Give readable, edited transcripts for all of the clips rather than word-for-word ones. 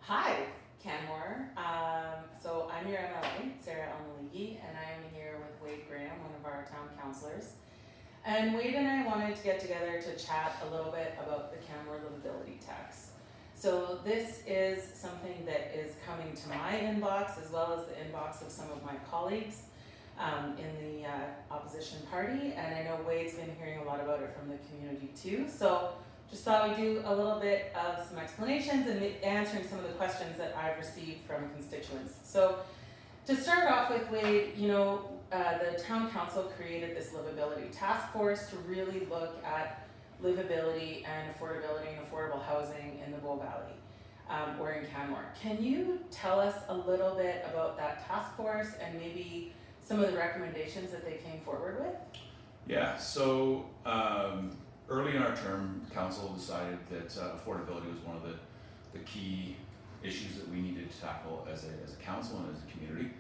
Hi, Canmore. So I'm your MLA, Sarah Elmeligi, and I am here with Wade Graham, one of our town councilors. And Wade and I wanted to get together to chat a little bit about the Canmore Livability tax. So this is something that is coming to my inbox as well as the inbox of some of my colleagues in the opposition party. And I know Wade's been hearing a lot about it from the community too. So just thought we'd do a little bit of some explanations and answering some of the questions that I've received from constituents. So to start off with, Wade, the town council created this livability task force to really look at livability and affordability and affordable housing in the Bow Valley or in Canmore. Can you tell us a little bit about that task force and maybe some of the recommendations that they came forward with? Yeah, so early in our term, council decided that affordability was one of the key issues that we needed to tackle as a council and as a community.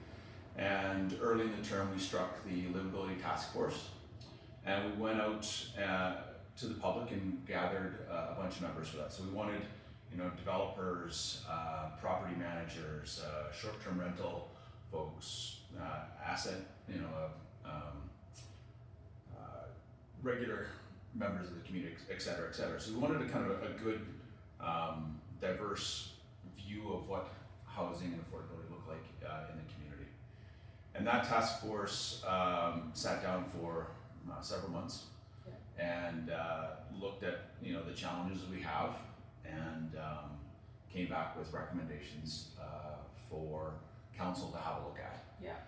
And early in the term, we struck the Livability Task Force, and we went out to the public and gathered a bunch of members for that. So we wanted, developers, property managers, short-term rental folks, asset, regular members of the community, et cetera, et cetera. So we wanted a kind of a good, diverse view of what housing and affordability look like in the community. And that task force sat down for several months and looked at the challenges we have and came back with recommendations for council to have a look at. Yeah.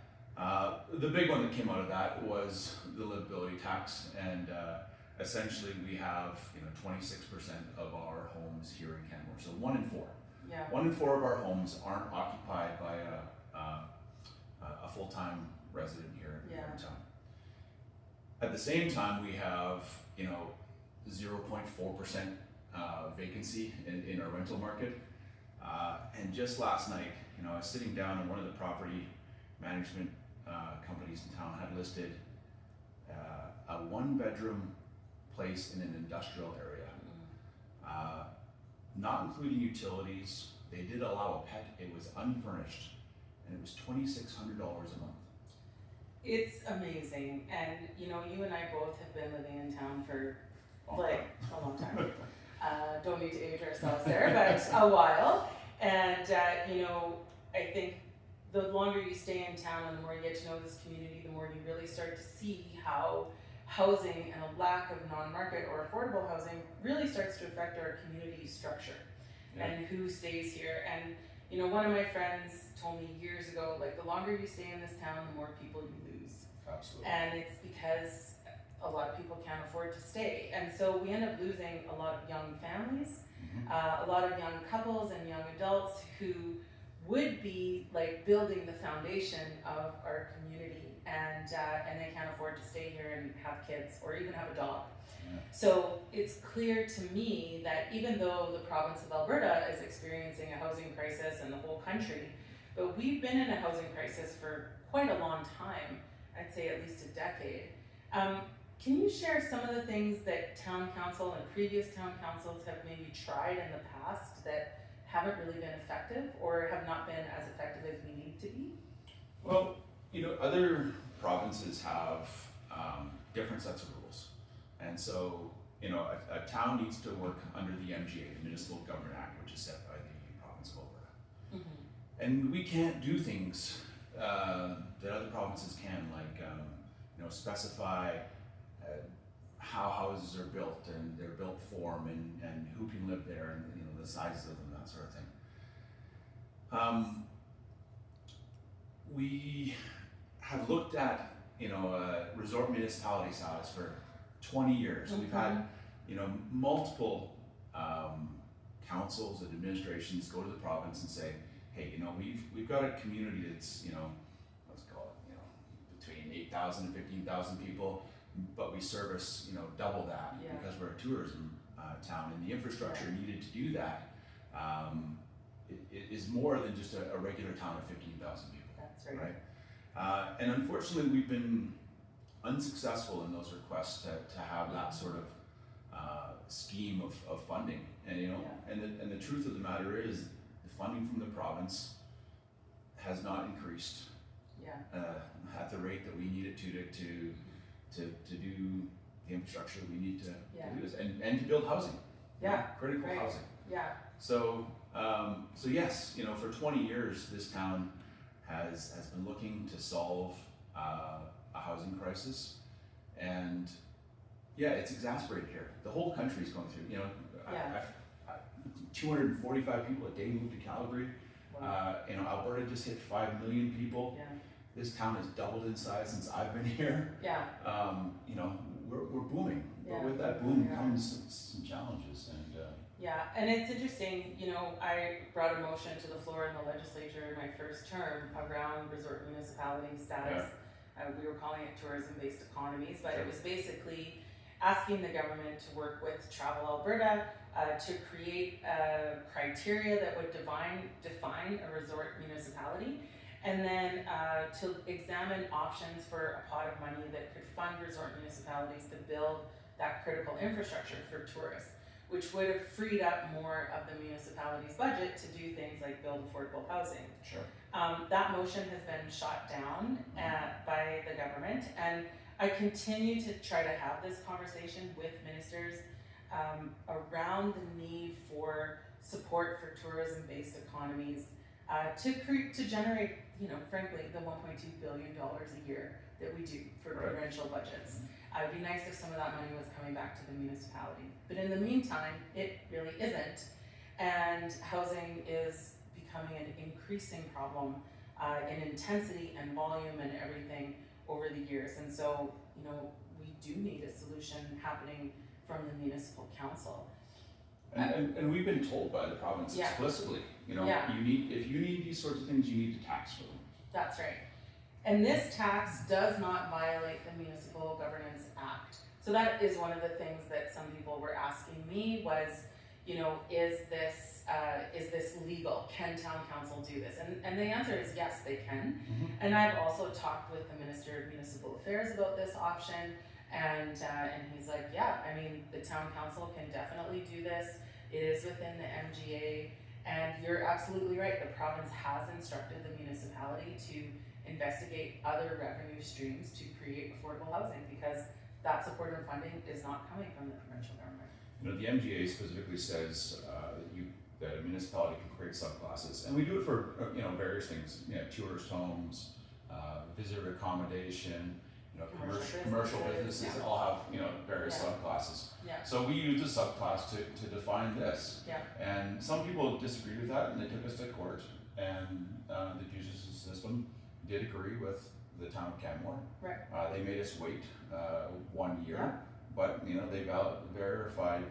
The big one that came out of that was the livability tax, and essentially we have 26% of our homes here in Canmore, so 1 in 4. Yeah. 1 in 4 of our homes aren't occupied by a full-time resident here in town. At the same time, we have 0.4% vacancy in our rental market, and just last night, I was sitting down and one of the property management companies in town had listed a 1-bedroom place in an industrial area, not including utilities. They did allow a pet. It was unfurnished, and it was $2,600 a month. It's amazing, and you and I both have been living in town for a long time. Don't need to age ourselves there, but a while. And I think the longer you stay in town and the more you get to know this community, the more you really start to see how housing and a lack of non-market or affordable housing really starts to affect our community structure and who stays here. And one of my friends told me years ago, the longer you stay in this town, the more people you lose. Absolutely. And it's because a lot of people can't afford to stay. And so we end up losing a lot of young families, a lot of young couples and young adults who would be building the foundation of our community, and they can't afford to stay here and have kids or even have a dog. So it's clear to me that even though the province of Alberta is experiencing a housing crisis and the whole country, but we've been in a housing crisis for quite a long time, I'd say at least a decade. Can you share some of the things that town council and previous town councils have maybe tried in the past that haven't really been effective or have not been as effective as we need to be? Well, other provinces have different sets of rules. And so, a town needs to work under the MGA, the Municipal Government Act, which is set by the province of Alberta. And we can't do things that other provinces can, specify how houses are built and their built form and who can live there and the sizes of them, that sort of thing. We have looked at resort municipality size for 20 years. We've had multiple councils and administrations go to the province and say, hey, we've got a community that's let's call it between 8,000 and 15,000 people, but we service double that because we're a tourism town, and the infrastructure needed to do that it is more than just a regular town of 15,000 people. That's right. And unfortunately, we've been unsuccessful in those requests to have that sort of scheme of funding, and and the truth of the matter is, the funding from the province has not increased at the rate that we need it to do the infrastructure we need to do this and to build housing. Critical housing. So yes, for 20 years this town has been looking to solve a housing crisis, and it's exacerbated here. The whole country is going through. 245 people a day moved to Calgary. Wow. Alberta just hit 5 million people. This town has doubled in size since I've been here. We're booming, but with that boom comes some challenges, and and it's interesting, I brought a motion to the floor in the legislature in my first term around resort municipality status. We were calling it tourism-based economies, but it was basically asking the government to work with Travel Alberta to create a criteria that would define a resort municipality, and then to examine options for a pot of money that could fund resort municipalities to build that critical infrastructure for tourists, which would have freed up more of the municipality's budget to do things like build affordable housing. That motion has been shot down by the government, and I continue to try to have this conversation with ministers around the need for support for tourism-based economies to generate, frankly, the $1.2 billion a year that we do for provincial budgets. It'd be nice if some of that money was coming back to the municipality. But in the meantime, it really isn't. And housing is becoming an increasing problem in intensity and volume and everything over the years. And so, we do need a solution happening from the municipal council. And we've been told by the province explicitly, if you need these sorts of things, you need to tax for them. That's right. And this tax does not violate the Municipal Governance Act. So that is one of the things that some people were asking me was, is this legal? Can town council do this? And the answer is yes, they can. And I've also talked with the Minister of Municipal Affairs about this option, and he's like, the town council can definitely do this. It is within the MGA, and you're absolutely right. The province has instructed the municipality to investigate other revenue streams to create affordable housing, because that support and funding is not coming from the provincial government. The MGA specifically says that a municipality can create subclasses, and we do it for various things. Tourist homes, visitor accommodation, commercial businesses all have various subclasses. So we use a subclass to define this. And some people disagreed with that, and they took us to court. And the judicial system did agree with the town of Canmore. They made us wait 1 year, but they verified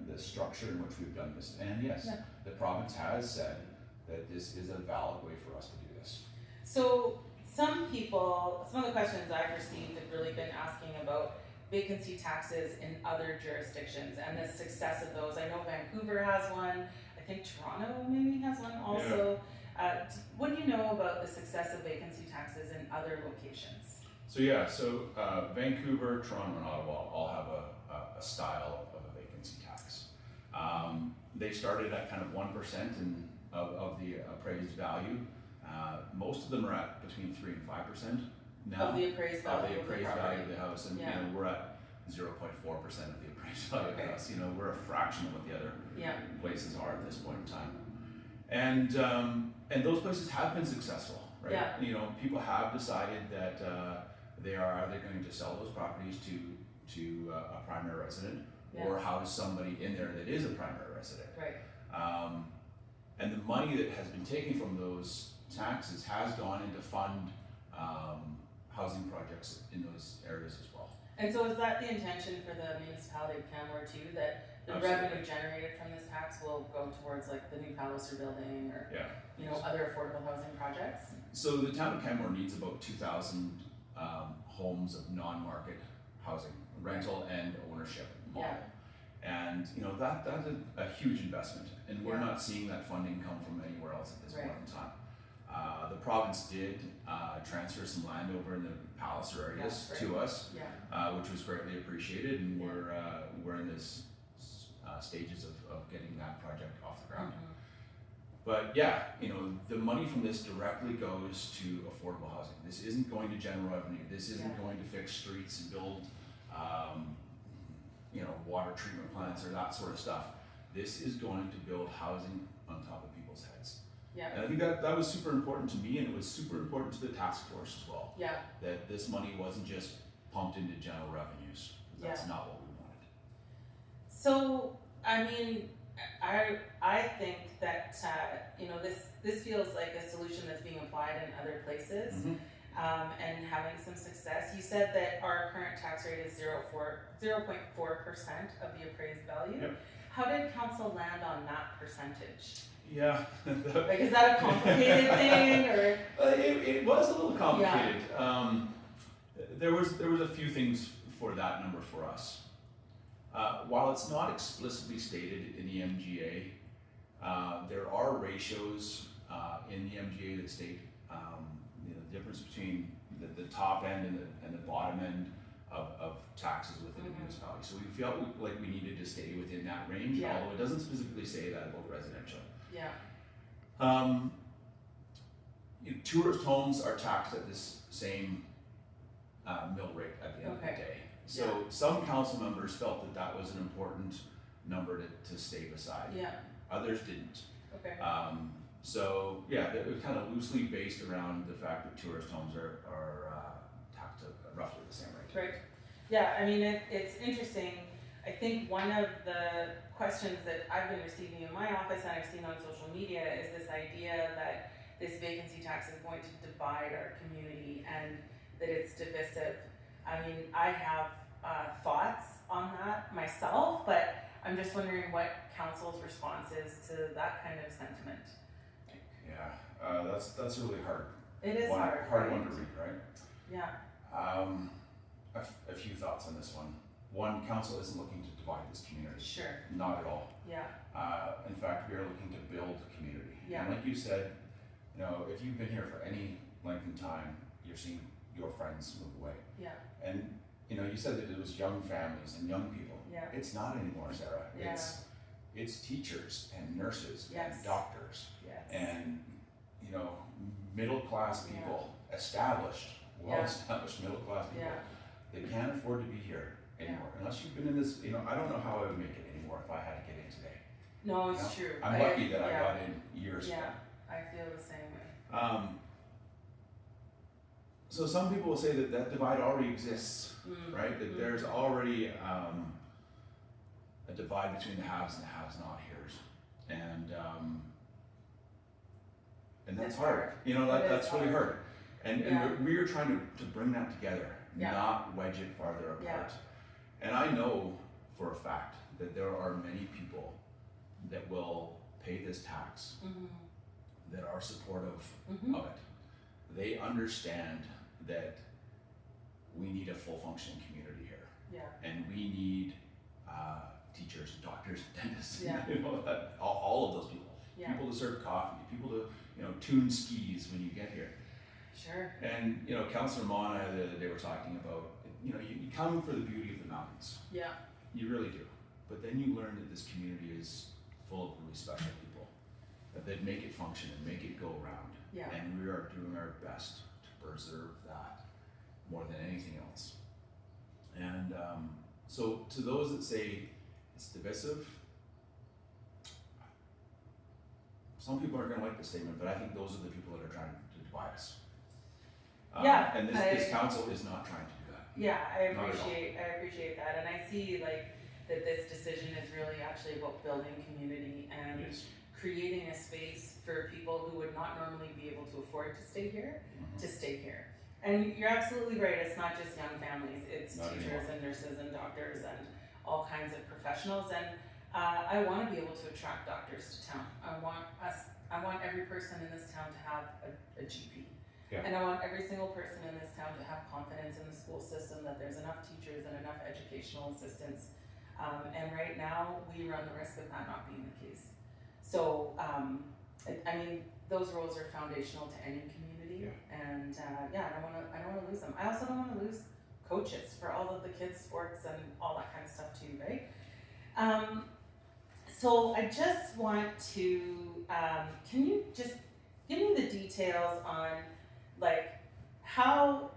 the structure in which we've done this. And yes, the province has said that this is a valid way for us to do this. So some of the questions I've received have really been asking about vacancy taxes in other jurisdictions and the success of those. I know Vancouver has one. I think Toronto maybe has one also. What do you know about the success of vacancy taxes in other locations? So Vancouver, Toronto, and Ottawa all have a style of a vacancy tax. They started at kind of 1% of the appraised value. Most of them are at between 3 and 5% now of the appraised value of the house, and we're at 0.4% of the appraised value of the house. We're a fraction of what the other places are at this point in time. And those places have been successful, right? People have decided that they are either going to sell those properties to a primary resident or house somebody in there that is a primary resident. And the money that has been taken from those taxes has gone into fund housing projects in those areas as well. And so is that the intention for the municipality of Canmore too, that the revenue generated from this tax will go towards like the new Palliser building or other affordable housing projects? So the town of Canmore needs about 2,000 homes of non-market housing, rental and ownership model. And that's a huge investment, and we're not seeing that funding come from anywhere else at this point in time. The province did transfer some land over in the Palliser areas to us, which was greatly appreciated, and we're in this stages of getting that project off the ground. But yeah, the money from this directly goes to affordable housing. This isn't going to general revenue. This isn't going to fix streets and build, water treatment plants or that sort of stuff. This is going to build housing on top of people's heads. Yeah. And I think that was super important to me, and it was super important to the task force as well. Yeah. That this money wasn't just pumped into general revenues. That's not what we wanted. So, I mean, I think that this feels like a solution that's being applied in other places, Mm-hmm. and having some success. You said that our current tax rate is 0.4% of the appraised value. Yep. How did council land on that percentage? Yeah. Like, is that a complicated thing, or? It was a little complicated. There was a few things for that number for us. While it's not explicitly stated in the MGA, there are ratios in the MGA that state the difference between the top end and the bottom end of taxes within a municipality. So we felt like we needed to stay within that range, although it doesn't specifically say that about residential. Yeah. Tourist homes are taxed at this same mill rate at the end of the day. So some council members felt that was an important number to stay beside. Yeah. Others didn't. Okay. It was kind of loosely based around the fact that tourist homes are taxed at roughly the same rate. Right. Yeah, I mean, it's interesting. I think one of the questions that I've been receiving in my office and I've seen on social media is this idea that this vacancy tax is going to divide our community and that it's divisive. I mean, I have thoughts on that myself, but I'm just wondering what council's response is to that kind of sentiment. Yeah, that's really hard. It is hard. Hard one to read, right? Yeah. A few thoughts on this one. One, council isn't looking to divide this community. Sure. Not at all. Yeah. In fact, we are looking to build community. Yeah. And like you said, if you've been here for any length in time, you're seeing your friends move away. Yeah. And you said that it was young families and young people. Yeah. It's not anymore, Sarah. Yeah. It's teachers and nurses Yes. and doctors Yes. and middle class people, established, well-established middle class people. Yeah. They can't afford to be here anymore unless you've been in this. I don't know how I would make it anymore if I had to get in today. No, it's true. I'm lucky that I got in years ago. Yeah, I feel the same way. So some people will say that divide already exists, right? That there's already a divide between the haves and the have-not here's, and that's hard. That's really hard. And we're trying to bring that together, not wedge it farther apart. Yeah. And I know for a fact that there are many people that will pay this tax that are supportive of it. They understand that we need a full functioning community here. Yeah. And we need teachers, doctors, dentists, Yeah. all of those people. Yeah. People to serve coffee, people to tune skis when you get here. Sure. And Councilor Ma and I the other day were talking about you come for the beauty of the mountains. Yeah. You really do. But then you learn that this community is full of really special people that make it function and make it go around. Yeah. And we are doing our best to preserve that more than anything else. And so to those that say it's divisive, some people aren't going to like the statement, but I think those are the people that are trying to divide us. And this council is not trying to do that. Yeah, I appreciate that, and I see that this decision is really actually about building community and creating a space for people who would not normally be able to afford to stay here, to stay here. And you're absolutely right, it's not just young families, it's Not teachers anymore. and nurses and doctors and all kinds of professionals. And I want to be able to attract doctors to town. I want every person in this town to have a GP. Yeah. And I want every single person in this town to have confidence in the school system, that there's enough teachers and enough educational assistants. And right now, we run the risk of that not being the case. So, I mean, those roles are foundational to any community. And I don't want to lose them. I also don't want to lose coaches for all of the kids' sports and all that kind of stuff too, right? So I just want to, can just give me the details on like how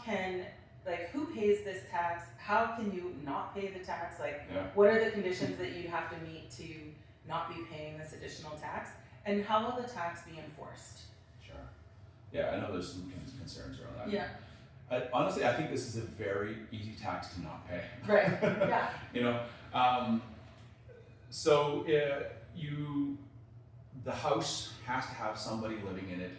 can, like, who pays this tax? How can you not pay the tax? Like, Yeah. what are the conditions that you have to meet to not be paying this additional tax? And how will the tax be enforced? Sure. Yeah, I know there's some concerns around that. Yeah. Honestly, I think this is a very easy tax to not pay. Right. Yeah. You know, so the house has to have somebody living in it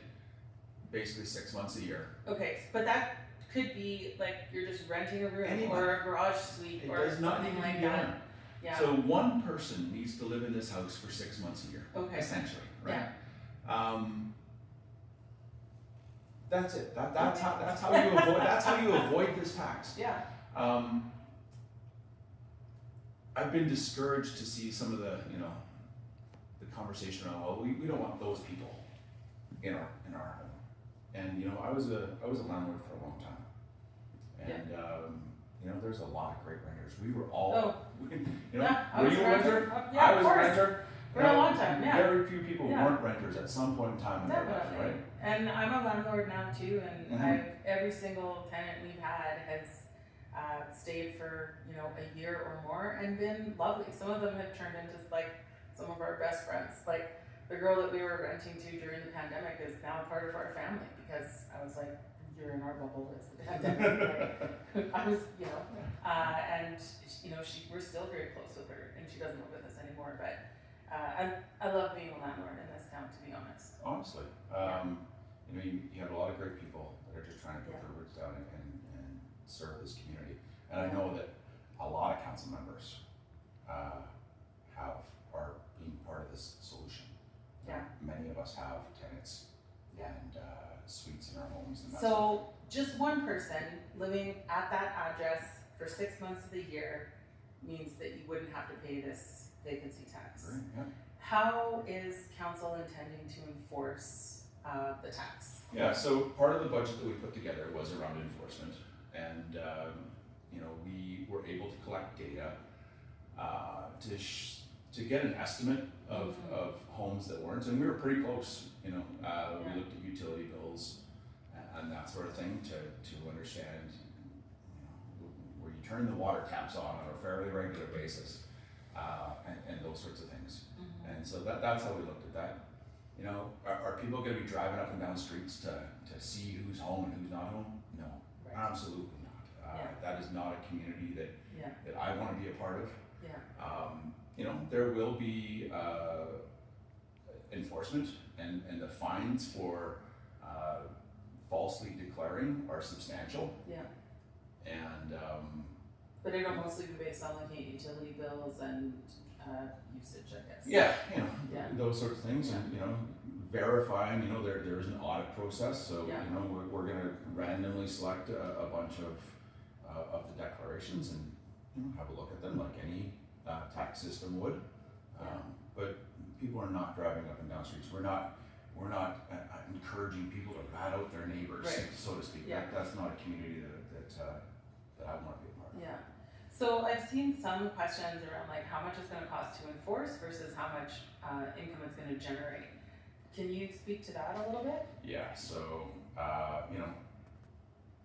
basically 6 months a year. Okay, but that could be like you're just renting a room Anyone. or a garage suite It or does not something need to like be that. owner. Yeah. So one person needs to live in this house for 6 months a year, Okay. essentially, right? Yeah. That's it. That's how you avoid this tax. Yeah. I've been discouraged to see some of the the conversation around, well, we don't want those people in our home. And I was a landlord for a long time, and there's a lot of great renters. We were all I were was you a renter? Yeah, I of was a course. renter. For a long time, yeah. Very few people Yeah. weren't renters at some point in time in their life, Definitely. right? And I'm a landlord now too, and Mhm. every single tenant we've had has stayed for a year or more and been lovely. Some of them have turned into like some of our best friends. Like the girl that we were renting to during the pandemic is now part of our family because I was like, you're in our bubble, it's the pandemic. Like, I was, and we're still very close with her, and she doesn't live with us anymore. But I love being a landlord in this town, to be honest. Honestly, you have a lot of great people that are just trying to put their roots down and serve this community. And I know that a lot of council members are being part of this solution. Yeah. Many of us have tenants and suites in our homes. And So just one person living at that address for 6 months of the year means that you wouldn't have to pay this vacancy tax. Right, yeah. How is council intending to enforce the tax? Yeah, so part of the budget that we put together was around enforcement, and we were able to collect data to get an estimate of homes that weren't, and we were pretty close. We looked at utility bills and that sort of thing to understand, where you turn the water taps on a fairly regular basis, and those sorts of things. Mm-hmm. And so that's how we looked at that. Are people going to be driving up and down streets to see who's home and who's not home? No, Right. absolutely not. That is not a community that I want to be a part of. Yeah. There will be enforcement, and the fines for falsely declaring are substantial. Yeah. And But it'll mostly be based on looking at utility bills and usage, I guess. yeah, Yeah. those sorts of things, and verifying. There is an audit process, so Yeah. we're going to randomly select a bunch of the declarations and have a look at them like any tax system would. But people are not driving up and down streets. We're not encouraging people to rat out their neighbors, Right. so to speak. Yeah. That's not a community that I want to be a part of. Yeah. So I've seen some questions around like how much it's going to cost to enforce versus how much income it's going to generate. Can you speak to that a little bit? Yeah, so,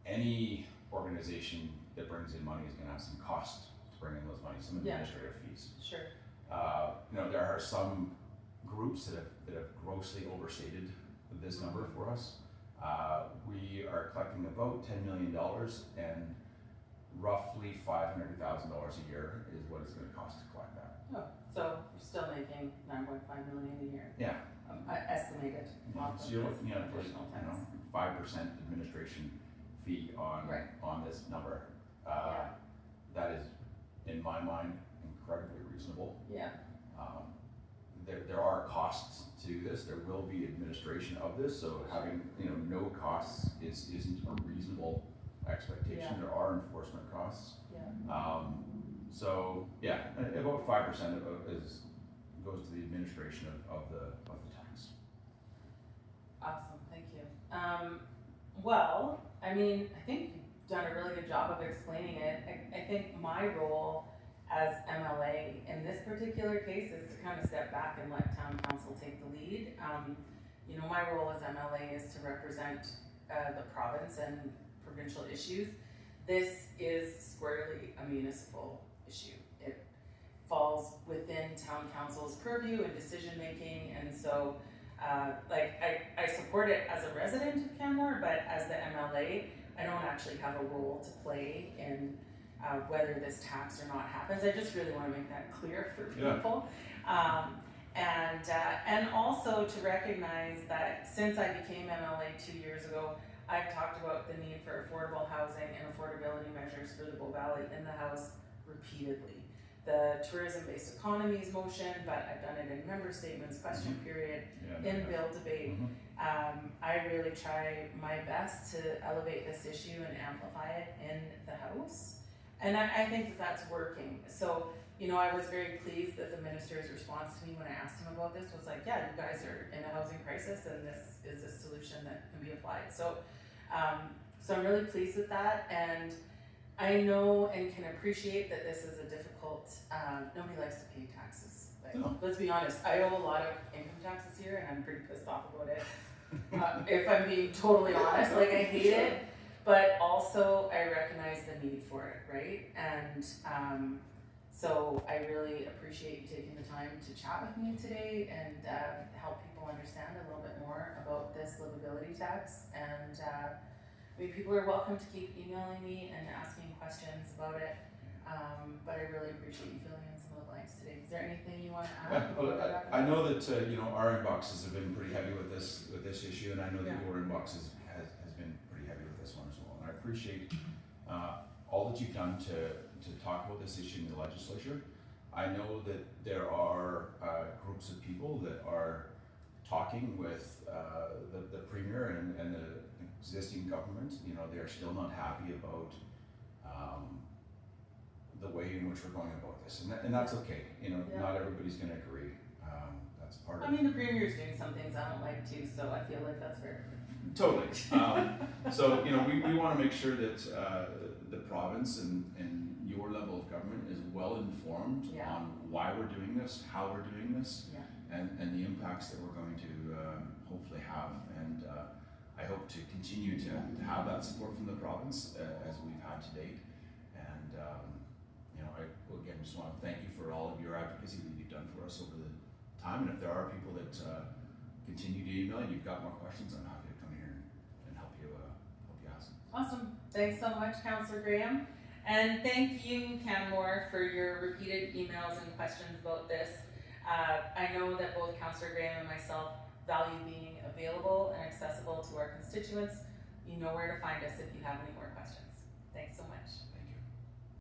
any organization that brings in money is gonna have some cost to bring in those money, some administrative fees. Sure. There are some groups that have grossly overstated this number for us. We are collecting about $10 million, and roughly $500,000 a year is what it's gonna cost to collect that. Oh, so you're still making $9.5 million a year. Yeah. Estimated. off So of you're this looking at additional tax. 5% administration fee on this number. That is, in my mind, incredibly reasonable. Yeah. There are costs to this. There will be administration of this, so having no costs isn't a reasonable expectation. Yeah. There are enforcement costs. Yeah. So yeah, about 5% goes to the administration of the tax. Awesome, thank you. Well, I mean, I think you've done a really good job of explaining it. I think my role as MLA in this particular case is to kind of step back and let town council take the lead. you know, my role as MLA is to represent the province and provincial issues. This is squarely a municipal issue. It falls within town council's purview and decision making, and so I support it as a resident of Canmore, but as the MLA, I don't actually have a role to play in whether this tax or not happens. I just really want to make that clear for people. And also to recognize that since I became MLA 2 years ago, I've talked about the need for affordable housing and affordability measures for the Bow Valley in the House repeatedly. The tourism-based economies motion, but I've done it in member statements, question period, in bill debate. I really try my best to elevate this issue and amplify it in the House. And I think that that's working. So, you know, I was very pleased that the minister's response to me when I asked him about this was like, yeah, you guys are in a housing crisis and this is a solution that can be applied. So, so I'm really pleased with that, and I know and can appreciate that this is a difficult, nobody likes to pay taxes. Like, let's be honest, I owe a lot of income taxes here and I'm pretty pissed off about it. If I'm being totally honest, like I hate it, but also I recognize the need for it, right? And so I really appreciate you taking the time to chat with me today and help people understand a little bit more about this livability tax. And I mean, people are welcome to keep emailing me and asking questions about it. But I really appreciate you filling in some of the blanks today. Is there anything you want to add? Well, I know that you know, our inboxes have been pretty heavy with this issue, and I know that your inbox has been pretty heavy with this one as well. And I appreciate all that you've done to talk about this issue in the legislature. I know that there are groups of people that are talking with the Premier and the existing government. You know, they are still not happy about the way in which we're going about this, and that's okay. You know, not everybody's going to agree. That's part of. I mean, the Premier's doing some things I don't like too, so I feel like that's fair. Totally. So you know, we want to make sure that the province and your level of government is well informed on why we're doing this, how we're doing this, and the impacts that we're going to hopefully have. And I hope to continue to have that support from the province as we've had to date. And you know, I again just want to thank you for all of your advocacy that you've done for us over the time. And if there are people that continue to email and you've got more questions, I'm happy to come here and help you ask them. Awesome. Thanks so much, Councillor Graham. And thank you, Canmore, for your repeated emails and questions about this. I know that both Councillor Graham and myself value being available and accessible to our constituents. You know where to find us if you have any more questions.